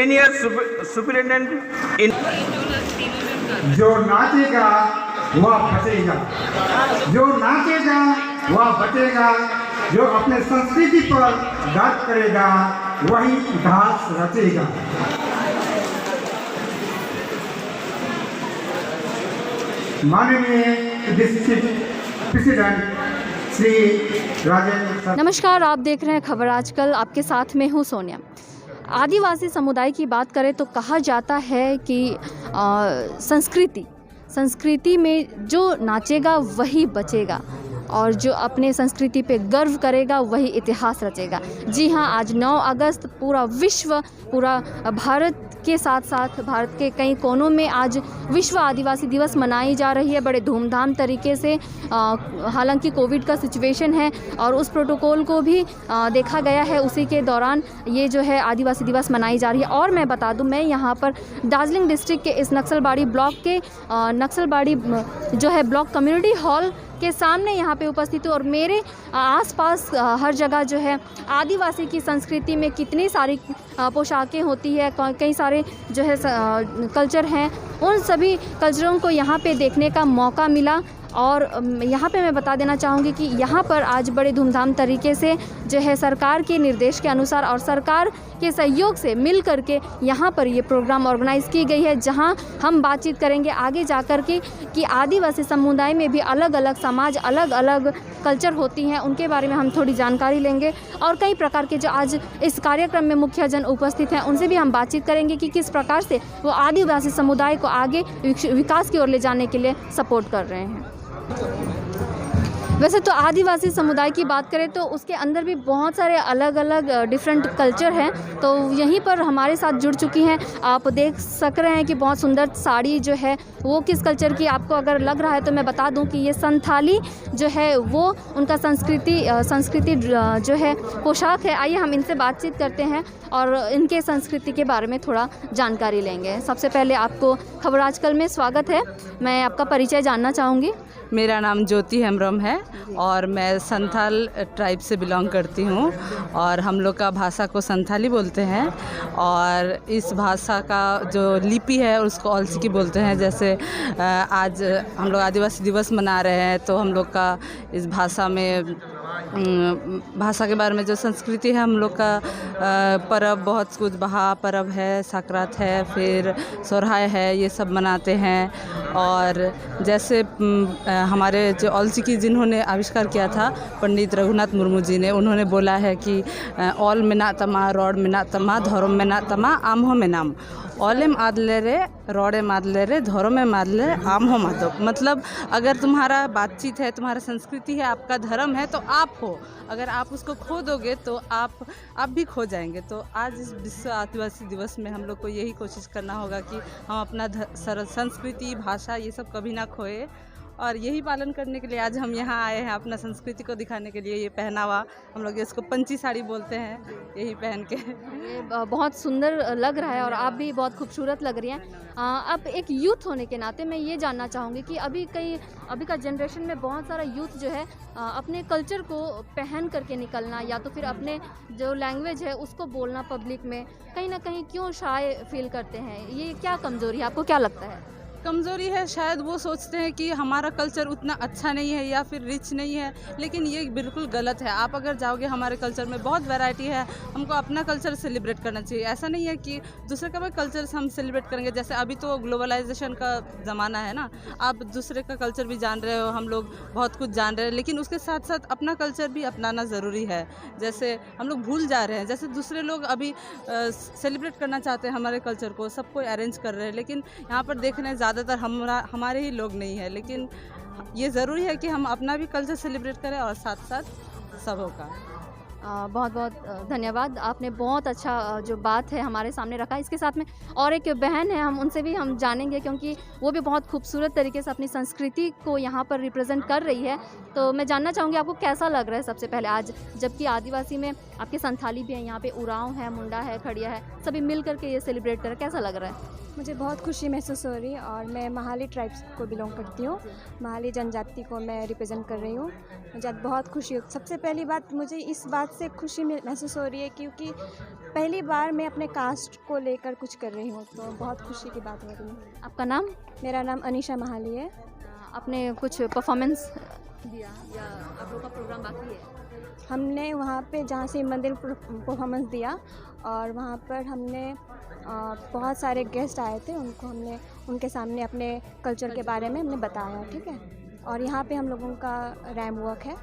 Senior Superintendent in जो नाचेगा वह बचेगा, जो नाचेगा वह बचेगा, जो अपने संस्कृति पर गर्व करेगा वही इतिहास रचेगा। माननीय डिस्ट्रिक्ट प्रेसिडेंट श्री राजेंद्र। नमस्कार, आप देख रहे हैं खबर आजकल। आपके साथ में हूँ सोनिया। आदिवासी समुदाय की बात करें तो कहा जाता है कि संस्कृति में जो नाचेगा वही बचेगा और जो अपने संस्कृति पे गर्व करेगा वही इतिहास रचेगा। जी हाँ, आज 9 अगस्त पूरा विश्व, पूरा भारत के साथ साथ भारत के कई कोनों में आज विश्व आदिवासी दिवस मनाई जा रही है बड़े धूमधाम तरीके से। हालांकि कोविड का सिचुएशन है और उस प्रोटोकॉल को भी देखा गया है, उसी के दौरान ये जो है आदिवासी दिवस मनाई जा रही है। और मैं बता दूं, मैं यहाँ पर दार्जिलिंग डिस्ट्रिक्ट के इस नक्सलबाड़ी ब्लॉक के नक्सलबाड़ी जो है ब्लॉक कम्युनिटी हॉल के सामने यहाँ पे उपस्थित हूँ और मेरे आसपास हर जगह जो है आदिवासी की संस्कृति में कितनी सारी पोशाकें होती है, कई सारे जो है कल्चर हैं, उन सभी कल्चरों को यहाँ पे देखने का मौका मिला। और यहाँ पे मैं बता देना चाहूँगी कि यहाँ पर आज बड़े धूमधाम तरीके से जो है सरकार के निर्देश के अनुसार और सरकार के सहयोग से मिल करके यहाँ पर ये प्रोग्राम ऑर्गेनाइज़ की गई है, जहाँ हम बातचीत करेंगे आगे जा कर के कि आदिवासी समुदाय में भी अलग अलग समाज, अलग अलग कल्चर होती हैं, उनके बारे में हम थोड़ी जानकारी लेंगे। और कई प्रकार के जो आज इस कार्यक्रम में मुख्य जन उपस्थित हैं उनसे भी हम बातचीत करेंगे कि किस प्रकार से वो आदिवासी समुदाय को आगे विकास की ओर ले जाने के लिए सपोर्ट कर रहे हैं। वैसे तो आदिवासी समुदाय की बात करें तो उसके अंदर भी बहुत सारे अलग अलग डिफरेंट कल्चर हैं, तो यहीं पर हमारे साथ जुड़ चुकी हैं। आप देख सक रहे हैं कि बहुत सुंदर साड़ी जो है वो किस कल्चर की आपको अगर लग रहा है तो मैं बता दूं कि ये संथाली जो है वो उनका संस्कृति जो है पोशाक है। आइए हम इनसे बातचीत करते हैं और इनके संस्कृति के बारे में थोड़ा जानकारी लेंगे। सबसे पहले आपको खबर आजकल में स्वागत है। मैं आपका परिचय जानना चाहूँगी। मेरा नाम ज्योति हेम्ब्रम है और मैं संथाल ट्राइब से बिलोंग करती हूँ और हम लोग का भाषा को संथाली बोलते हैं और इस भाषा का जो लिपि है उसको ऑल्सिकी बोलते हैं। जैसे आज हम लोग आदिवासी दिवस मना रहे हैं तो हम लोग का इस भाषा के बारे में जो संस्कृति है, हम लोग का पर्व बहुत कुछ, बहा पर्व है, सकरात है, फिर सोरहाय है, ये सब मनाते हैं। और जैसे हमारे जो ऑल्सिकी जिन्होंने आविष्कार किया था पंडित रघुनाथ मुर्मू जी ने, उन्होंने बोला है कि ऑल मेना तमा रॉड मेना तमा धर्म मेना तमा आम हो में नाम ऑलेम आदले रे रॉडे मादले रे धर्म में मादले आम हो माधो। मतलब अगर तुम्हारा बातचीत है, तुम्हारा संस्कृति है, आपका धर्म है तो आप हो, अगर आप उसको खो दोगे तो आप भी खो जाएंगे। तो आज इस विश्व आदिवासी दिवस में हम लोग को यही कोशिश करना होगा कि हम अपना संस्कृति, भाषा ये सब कभी ना खोए और यही पालन करने के लिए आज हम यहाँ आए हैं, अपना संस्कृति को दिखाने के लिए। ये पहनावा हम लोग इसको पंची साड़ी बोलते हैं, यही पहन के ये बहुत सुंदर लग रहा है और आप भी बहुत खूबसूरत लग रही हैं। अब एक यूथ होने के नाते मैं ये जानना चाहूँगी कि अभी का जनरेशन में बहुत सारा यूथ जो है अपने कल्चर को पहन करके निकलना या तो फिर अपने जो लैंग्वेज है उसको बोलना पब्लिक में कहीं ना कहीं क्यों शाय फील करते हैं? ये क्या कमज़ोरी है, आपको क्या लगता है? कमज़ोरी है, शायद वो सोचते हैं कि हमारा कल्चर उतना अच्छा नहीं है या फिर रिच नहीं है, लेकिन ये बिल्कुल गलत है। आप अगर जाओगे हमारे कल्चर में बहुत वैरायटी है, हमको अपना कल्चर सेलिब्रेट करना चाहिए। ऐसा नहीं है कि दूसरे का भी कल्चर हम सेलिब्रेट करेंगे। जैसे अभी तो ग्लोबलाइजेशन का ज़माना है ना, आप दूसरे का कल्चर भी जान रहे हो, हम लोग बहुत कुछ जान रहे हैं, लेकिन उसके साथ साथ अपना कल्चर भी अपनाना ज़रूरी है। जैसे हम लोग भूल जा रहे हैं, जैसे दूसरे लोग अभी सेलिब्रेट करना चाहते हैं हमारे कल्चर को, सबको अरेंज कर रहे हैं, लेकिन यहाँ पर देख रहे हैं ज़्यादातर हमारे ही लोग नहीं है। लेकिन ये ज़रूरी है कि हम अपना भी कल्चर सेलिब्रेट करें और साथ साथ सबों का। बहुत बहुत धन्यवाद, आपने बहुत अच्छा जो बात है हमारे सामने रखा। इसके साथ में और एक बहन है, हम उनसे भी हम जानेंगे क्योंकि वो भी बहुत खूबसूरत तरीके से अपनी संस्कृति को यहाँ पर रिप्रेजेंट कर रही है। तो मैं जानना चाहूँगी आपको कैसा लग रहा है सबसे पहले आज, जबकि आदिवासी में आपके संथाली भी हैं, यहाँ पे उरांव है, मुंडा है, खड़िया है, सभी मिल करके ये सेलिब्रेट कर, कैसा लग रहा है? मुझे बहुत खुशी महसूस हो रही है और मैं महाली ट्राइब्स को बिलोंग करती हूँ। महाली जनजाति को मैं रिप्रेजेंट कर रही हूँ। मुझे आज बहुत खुशी हो। सबसे पहली बात मुझे इस बात से खुशी महसूस हो रही है क्योंकि पहली बार मैं अपने कास्ट को लेकर कुछ कर रही हूँ, तो बहुत खुशी की बात हो रही है। आपका नाम? मेरा नाम अनीशा महाली है। आपने कुछ परफॉर्मेंस दिया या आप लोग का प्रोग्राम बाकी है? हमने वहाँ पे जहाँ से मंदिर परफॉर्मेंस दिया और वहाँ पर हमने बहुत सारे गेस्ट आए थे, उनको हमने उनके सामने अपने कल्चर के बारे में हमने बताया, ठीक है। और यहाँ पे हम लोगों का रैम वर्क है।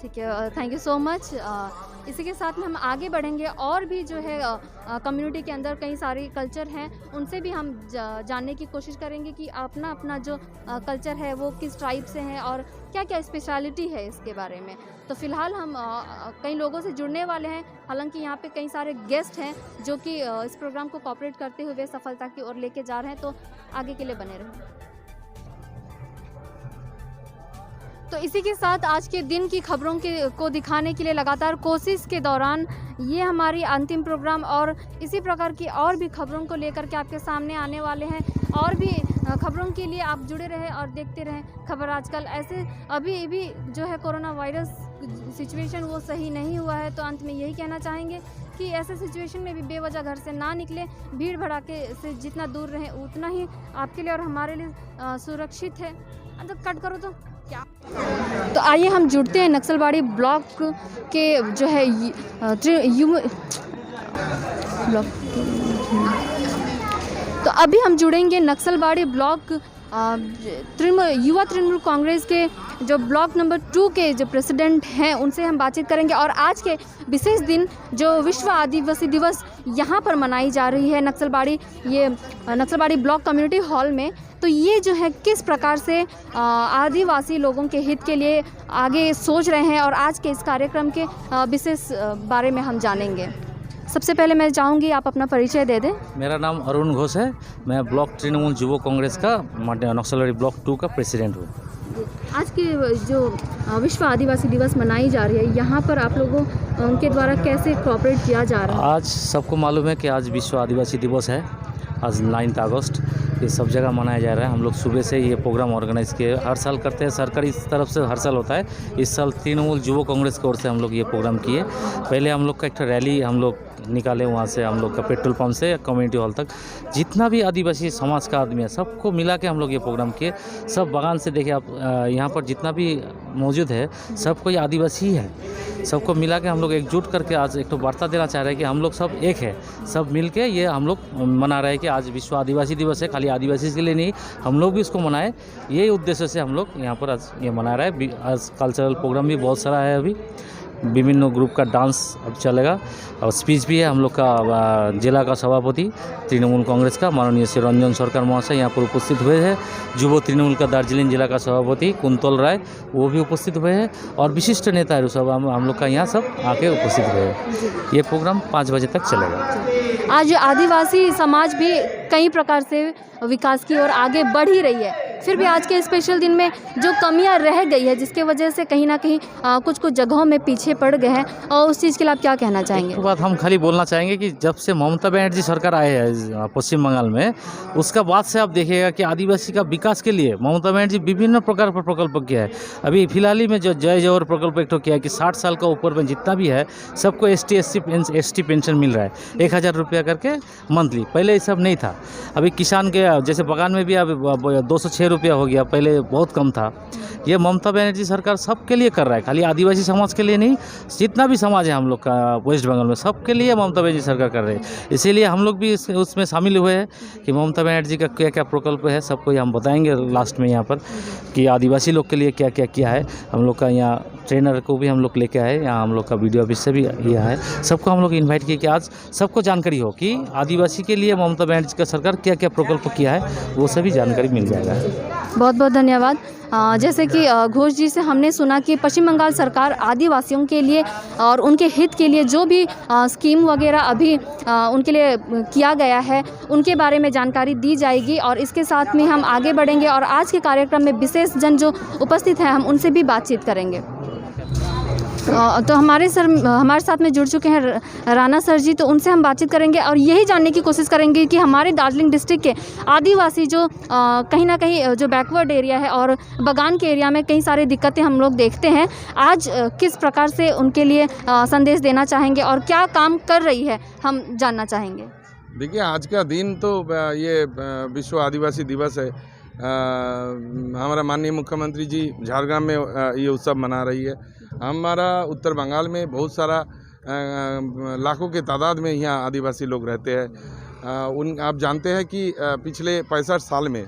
ठीक है, थैंक यू सो मच। इसी के साथ में हम आगे बढ़ेंगे और भी जो है कम्युनिटी के अंदर कई सारे कल्चर हैं, उनसे भी हम जानने की कोशिश करेंगे कि अपना अपना जो कल्चर है वो किस ट्राइब से है और क्या क्या स्पेशलिटी है इसके बारे में। तो फ़िलहाल हम कई लोगों से जुड़ने वाले हैं, हालांकि यहाँ पे कई सारे गेस्ट हैं जो कि इस प्रोग्राम को कोऑपरेट करते हुए सफलता की ओर लेके जा रहे हैं, तो आगे के लिए बने रहें। तो इसी के साथ आज के दिन की खबरों को दिखाने के लिए लगातार कोशिश के दौरान ये हमारी अंतिम प्रोग्राम और इसी प्रकार की और भी खबरों को लेकर के आपके सामने आने वाले हैं। और भी खबरों के लिए आप जुड़े रहें और देखते रहें खबर आजकल। ऐसे अभी भी जो है कोरोना वायरस सिचुएशन वो सही नहीं हुआ है, तो अंत में यही कहना चाहेंगे कि ऐसे सिचुएशन में भी बेवजह घर से ना निकले, भीड़ भड़ाके से जितना दूर रहें उतना ही आपके लिए और हमारे लिए सुरक्षित है। तो कट करो तो क्या। तो आइए हम जुड़ते हैं नक्सलबाड़ी ब्लॉक के जो है ब्लॉक। तो अभी हम जुड़ेंगे नक्सलबाड़ी ब्लॉक युवा तृणमूल कांग्रेस के जो ब्लॉक नंबर 2 के जो प्रेसिडेंट हैं उनसे हम बातचीत करेंगे। और आज के विशेष दिन जो विश्व आदिवासी दिवस यहाँ पर मनाई जा रही है नक्सलबाड़ी ब्लॉक कम्युनिटी हॉल में, तो ये जो है किस प्रकार से आदिवासी लोगों के हित के लिए आगे सोच रहे हैं और आज के इस कार्यक्रम के विशेष बारे में हम जानेंगे। सबसे पहले मैं चाहूँगी आप अपना परिचय दे दें। मेरा नाम अरुण घोष है, मैं ब्लॉक तृणमूल युवा कांग्रेस का नक्सलबाड़ी ब्लॉक 2 का प्रेसिडेंट हूँ। आज के जो विश्व आदिवासी दिवस मनाई जा रही है, यहाँ पर आप लोगों के द्वारा कैसे कोऑपरेट किया जा रहा है? आज सबको मालूम है कि आज विश्व आदिवासी दिवस है, आज 9 अगस्त। ये सब जगह मनाया जा रहा है। हम लोग सुबह से ये प्रोग्राम ऑर्गेनाइज किए, हर साल करते हैं, सरकारी तरफ से हर साल होता है। इस साल तृणमूल युवा कांग्रेस की ओर से हम लोग ये प्रोग्राम किए। पहले हम लोग का एक रैली हम लोग निकाले, वहाँ से हम लोग का पेट्रोल पंप से कम्युनिटी हॉल तक जितना भी आदिवासी समाज का आदमी है सबको मिला के हम लोग ये प्रोग्राम किए। सब बगान से देखिए आप, यहाँ पर जितना भी मौजूद है सब कोई आदिवासी ही है। सबको मिला के हम लोग एकजुट करके आज एक तो वार्ता देना चाह रहे हैं कि हम लोग सब एक है, सब मिल के ये हम लोग मना रहे हैं कि आज विश्व आदिवासी दिवस है। खाली आदिवासी के लिए नहीं, हम लोग भी इसको मनाएं, यही उद्देश्य से हम लोग यहाँ पर आज ये मना रहे हैं। आज कल्चरल प्रोग्राम भी बहुत सारा है, अभी विभिन्न ग्रुप का डांस अब चलेगा और स्पीच भी है। हम लोग का जिला का सभापति तृणमूल कांग्रेस का माननीय श्री रंजन सरकार महाशय यहाँ पर उपस्थित हुए हैं। युवा तृणमूल का दार्जिलिंग जिला का सभापति कुंतल राय वो भी उपस्थित हुए हैं और विशिष्ट नेता है सब हम लोग का यहाँ सब आके उपस्थित हुए हैं। ये प्रोग्राम 5 बजे तक चलेगा। आज आदिवासी समाज भी कई प्रकार से विकास की ओर आगे बढ़ ही रही है, फिर भी आज के स्पेशल दिन में जो कमियां रह गई है जिसके वजह से कहीं ना कहीं कुछ जगहों में पीछे पड़ गए हैं, और उस चीज़ के लिए आप क्या कहना चाहेंगे? एक बात हम खाली बोलना चाहेंगे कि जब से ममता बनर्जी सरकार आए है पश्चिम बंगाल में, उसका बाद से आप देखिएगा कि आदिवासी का विकास के लिए ममता बनर्जी विभिन्न प्रकार का प्रकल्प किया है। अभी फिलहाल ही में जो जय जौहर प्रकल्प एक तो किया है कि 60 साल का ऊपर में जितना भी है सबको एसटी पेंशन मिल रहा है, 1000 रुपया करके मंथली। पहले ये सब नहीं था। अभी किसान के जैसे बगान में भी अब 206 रुपया हो गया, पहले बहुत कम था। ये ममता बनर्जी सरकार सबके लिए कर रहा है, खाली आदिवासी समाज के लिए नहीं, जितना भी समाज है हम लोग का वेस्ट बंगाल में सबके लिए ममता बनर्जी सरकार कर रहे हैं। इसीलिए हम लोग भी उसमें शामिल हुए हैं कि ममता बनर्जी का क्या क्या प्रकल्प है सबको हम बताएंगे लास्ट में यहाँ पर कि आदिवासी लोग के लिए क्या क्या किया है। हम लोग का यहाँ ट्रेनर को भी हम लोग लेके आए, यहाँ हम लोग का वीडियो ऑफिस से भी यह है, सबको हम लोग इन्वाइट किए कि आज सबको जानकारी हो कि आदिवासी के लिए ममता बनर्जी का सरकार क्या क्या प्रकल्प किया है, वो सभी जानकारी मिल जाएगा। बहुत बहुत धन्यवाद। जैसे कि घोष जी से हमने सुना कि पश्चिम बंगाल सरकार आदिवासियों के लिए और उनके हित के लिए जो भी स्कीम वगैरह अभी उनके लिए किया गया है उनके बारे में जानकारी दी जाएगी, और इसके साथ में हम आगे बढ़ेंगे और आज के कार्यक्रम में विशेष जन जो उपस्थित हैं हम उनसे भी बातचीत करेंगे। तो हमारे साथ में जुड़ चुके हैं राणा सर जी, तो उनसे हम बातचीत करेंगे और यही जानने की कोशिश करेंगे कि हमारे दार्जिलिंग डिस्ट्रिक्ट के आदिवासी जो कहीं ना कहीं जो बैकवर्ड एरिया है और बगान के एरिया में कई सारी दिक्कतें हम लोग देखते हैं, आज किस प्रकार से उनके लिए संदेश देना चाहेंगे और क्या काम कर रही है, हम जानना चाहेंगे। देखिए, आज का दिन तो ये विश्व आदिवासी दिवस है। हमारा माननीय मुख्यमंत्री जी झारग्राम में ये उत्सव मना रही है। हमारा उत्तर बंगाल में बहुत सारा लाखों के तादाद में यहाँ आदिवासी लोग रहते हैं। आप जानते हैं कि पिछले 65 साल में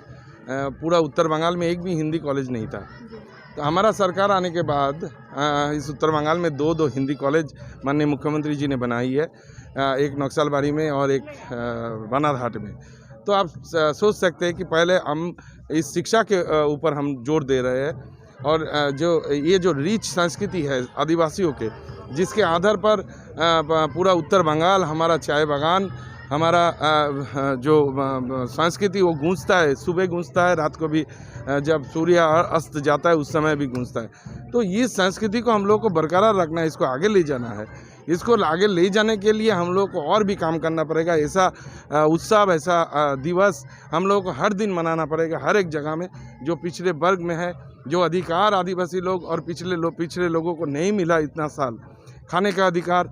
पूरा उत्तर बंगाल में एक भी हिंदी कॉलेज नहीं था। तो हमारा सरकार आने के बाद इस उत्तर बंगाल में दो हिंदी कॉलेज माननीय मुख्यमंत्री जी ने बनाई है, एक नक्सलबाड़ी में और एक बनारहाट में। तो आप सोच सकते हैं कि पहले हम इस शिक्षा के ऊपर हम जोर दे रहे हैं और जो रिच संस्कृति है आदिवासियों के, जिसके आधार पर पूरा उत्तर बंगाल हमारा चाय बागान, हमारा जो संस्कृति वो गूंजता है, सुबह गूंजता है, रात को भी जब सूर्य अस्त जाता है उस समय भी गूंजता है। तो ये संस्कृति को हम लोग को बरकरार रखना है, इसको आगे ले जाना है। इसको आगे ले जाने के लिए हम लोग को और भी काम करना पड़ेगा। ऐसा उत्सव, ऐसा दिवस हम लोग को हर दिन मनाना पड़ेगा, हर एक जगह में। जो पिछड़े वर्ग में है, जो अधिकार आदिवासी लोग और पिछड़े लोगों को नहीं मिला इतना साल, खाने का अधिकार,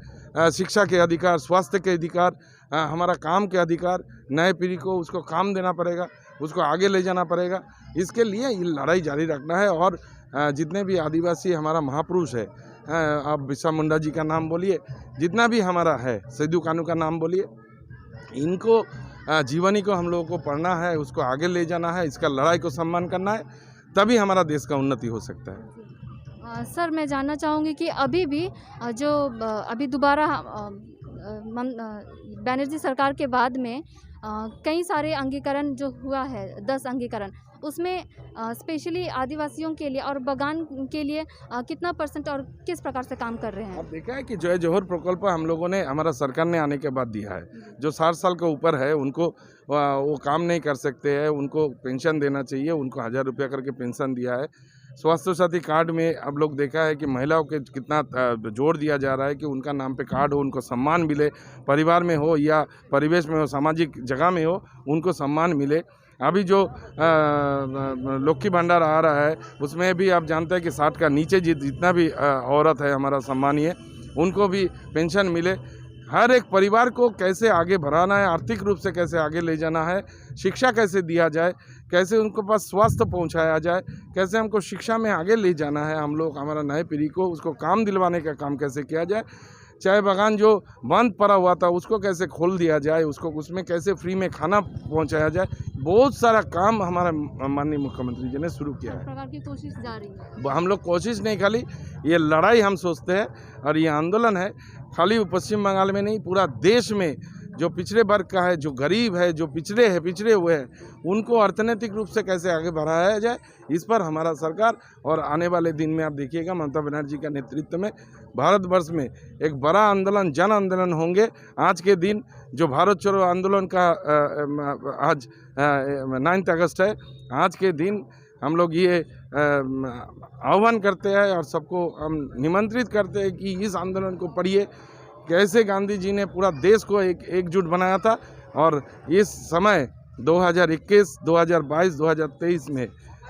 शिक्षा के अधिकार, स्वास्थ्य के अधिकार, हमारा काम के अधिकार, नए पीढ़ी को उसको काम देना पड़ेगा, उसको आगे ले जाना पड़ेगा। इसके लिए ये लड़ाई जारी रखना है। और जितने भी आदिवासी हमारा महापुरुष है, आप बिरसा मुंडा जी का नाम बोलिए, जितना भी हमारा है, सिद्धू कानू का नाम बोलिए, इनको जीवनी को हम लोगों को पढ़ना है, उसको आगे ले जाना है, इसका लड़ाई को सम्मान करना है, तभी हमारा देश का उन्नति हो सकता है। सर, मैं जानना चाहूँगी कि अभी भी अभी दोबारा बनर्जी सरकार के बाद में कई सारे अंगीकरण जो हुआ है, 10 अंगीकरण, उसमें स्पेशली आदिवासियों के लिए और बगान के लिए कितना % और किस प्रकार से काम कर रहे हैं? अब देखा है कि जय जोहर प्रकल्प हम लोगों ने, हमारा सरकार ने आने के बाद दिया है। जो 60 साल के ऊपर है उनको वो काम नहीं कर सकते हैं, उनको पेंशन देना चाहिए, उनको 1000 रुपया करके पेंशन दिया है। स्वास्थ्य साथी कार्ड में अब लोग देखा है कि महिलाओं के कितना जोर दिया जा रहा है कि उनका नाम पे कार्ड हो, उनको सम्मान मिले, परिवार में हो या परिवेश में हो, सामाजिक जगह में हो, उनको सम्मान मिले। अभी जो लक्ष्मी भंडार आ रहा है उसमें भी आप जानते हैं कि 60 का नीचे जितना भी औरत है हमारा सम्मानीय, उनको भी पेंशन मिले। हर एक परिवार को कैसे आगे बढ़ाना है, आर्थिक रूप से कैसे आगे ले जाना है, शिक्षा कैसे दिया जाए, कैसे उनको पास स्वास्थ्य पहुंचाया जाए, कैसे हमको शिक्षा में आगे ले जाना है, हम लोग हमारा नए पीढ़ी को उसको काम दिलवाने का काम कैसे किया जाए। चाय बागान जो बंद पड़ा हुआ था उसको कैसे खोल दिया जाए, उसको उसमें कैसे फ्री में खाना पहुंचाया जाए, बहुत सारा काम हमारा माननीय मुख्यमंत्री जी ने शुरू किया है। प्रकार की कोशिश जारी है। हम लोग कोशिश नहीं, खाली ये लड़ाई हम सोचते हैं और ये आंदोलन है खाली पश्चिम बंगाल में नहीं, पूरा देश में जो पिछड़े वर्ग का है, जो गरीब है, जो पिछड़े हुए हैं, उनको अर्थनैतिक रूप से कैसे आगे बढ़ाया जाए, इस पर हमारा सरकार और आने वाले दिन में आप देखिएगा ममता बनर्जी का नेतृत्व में भारतवर्ष में एक बड़ा आंदोलन, जन आंदोलन होंगे। आज के दिन जो भारत छोड़ो आंदोलन का आज 9 अगस्त है, आज के दिन हम लोग ये आह्वान करते हैं और सबको हम निमंत्रित करते हैं कि इस आंदोलन को पढ़िए, कैसे गांधी जी ने पूरा देश को एकजुट बनाया था। और इस समय 2021, 2022, 2023 में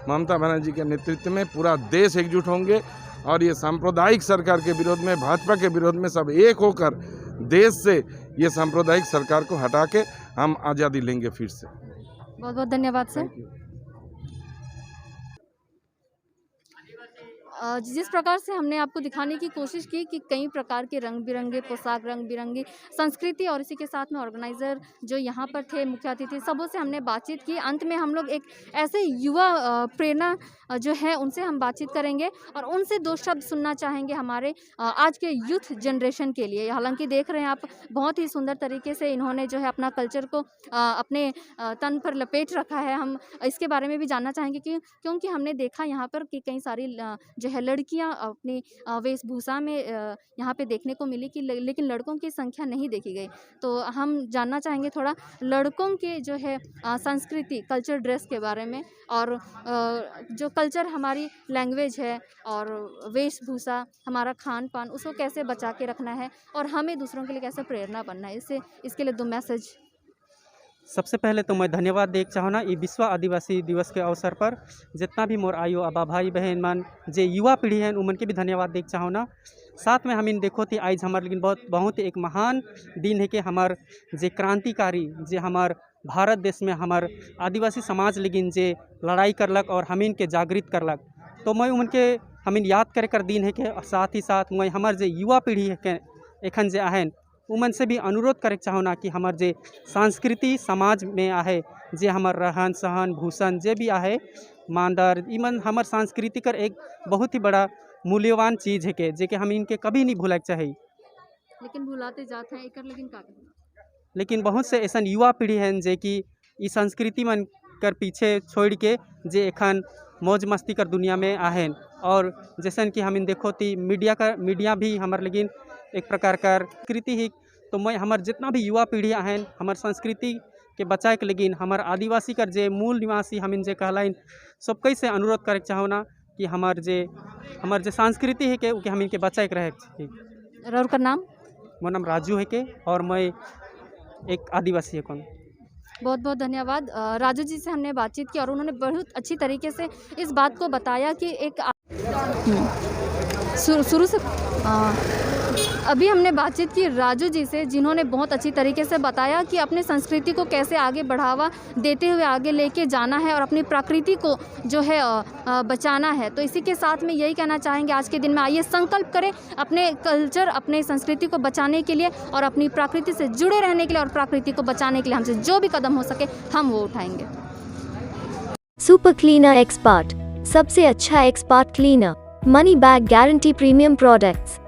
ममता बनर्जी के नेतृत्व में पूरा देश एकजुट होंगे और ये सांप्रदायिक सरकार के विरोध में, भाजपा के विरोध में सब एक होकर देश से ये सांप्रदायिक सरकार को हटा के हम आज़ादी लेंगे फिर से। बहुत बहुत धन्यवाद सर। जिस प्रकार से हमने आपको दिखाने की कोशिश की कि कई प्रकार के रंग बिरंगे पोशाक, रंग बिरंगी संस्कृति और इसी के साथ में ऑर्गेनाइज़र जो यहाँ पर थे, मुख्य अतिथि, सबों से हमने बातचीत की। अंत में हम लोग एक ऐसे युवा प्रेरणा जो है उनसे हम बातचीत करेंगे और उनसे 2 शब्द सुनना चाहेंगे हमारे आज के यूथ जनरेशन के लिए। हालांकि देख रहे हैं आप, बहुत ही सुंदर तरीके से इन्होंने जो है अपना कल्चर को अपने तन पर लपेट रखा है। हम इसके बारे में भी जानना चाहेंगे कि क्योंकि हमने देखा यहाँ पर कि कई सारी जो जो है लड़कियां अपनी वेशभूषा में यहाँ पे देखने को मिली कि लेकिन लड़कों की संख्या नहीं देखी गई। तो हम जानना चाहेंगे थोड़ा लड़कों के जो है संस्कृति कल्चर ड्रेस के बारे में, और जो कल्चर हमारी लैंग्वेज है और वेशभूषा हमारा खान पान उसको कैसे बचा के रखना है और हमें दूसरों के लिए कैसे प्रेरणा बनना है, इसके लिए 2 मैसेज। सबसे पहले तो मैं धन्यवाद देना चाहूँ ये विश्व आदिवासी दिवस के अवसर पर जितना भी मोर आयो अबा भाई बहन मन जे युवा पीढ़ी है उमन के भी धन्यवाद देना चाहूँ ना। साथ में हम देखो थी आज हमारे लेकिन बहुत एक महान दिन है कि हमार जे क्रांतिकारी जे हमार भारत देश में हमार आदिवासी समाज लेकिन जे लड़ाई करलक और हमीन के जागृत करलक, तो मैं उनके हमीन याद करे कर दिन है कि साथ ही साथ मैं हमार जे युवा पीढ़ी है के एखन जे आहन उमन से भी अनुरोध करे चाहूँ ना कि हमार जे संस्कृति समाज में आहे जे हमार रहन सहन भूषण जे भी आहे मानदर इमन हमार संस्कृति कर एक बहुत ही बड़ा मूल्यवान चीज़ है के जे के हम इनके कभी नहीं भूलना चाहिए। लेकिन भुलाते जाते हैं एकर लेकिन का लेकिन बहुत से ऐसा युवा पीढ़ी हैं जे कि इस संस्कृति मन कर पीछे छोड़ के जे एखन मौज मस्ती कर दुनिया में आहन, और जैसन कि हम देखो ती मीडिया भी हमार लेकिन एक प्रकार का संस्कृति ही। तो मैं हमार जितना भी युवा पीढ़ी आहन हमार संस्कृति के बचाए के लेकिन हमार आदिवासी कर जे मूल निवासी हम जे कहलाइन सबके से अनुरोध करे चाहो ना कि हमार जे संस्कृति है के हम इनके बचाए के रहे। और का नाम? मोर नाम राजू है के और मैं एक आदिवासी है कौन। बहुत बहुत धन्यवाद। राजू जी से हमने बातचीत की और उन्होंने बहुत अच्छी तरीके से इस बात को बताया कि एक शुरू से अभी हमने बातचीत की राजू जी से जिन्होंने बहुत अच्छी तरीके से बताया कि अपने संस्कृति को कैसे आगे बढ़ावा देते हुए आगे लेके जाना है और अपनी प्रकृति को जो है बचाना है। तो इसी के साथ में यही कहना चाहेंगे आज के दिन में आइए संकल्प करें अपने कल्चर अपने संस्कृति को बचाने के लिए और अपनी प्रकृति से जुड़े रहने के लिए और प्रकृति को बचाने के लिए हमसे जो भी कदम हो सके हम वो उठाएंगे। सुपर क्लीनर एक्सपर्ट, सबसे अच्छा expert cleaner, money bag guarantee premium products.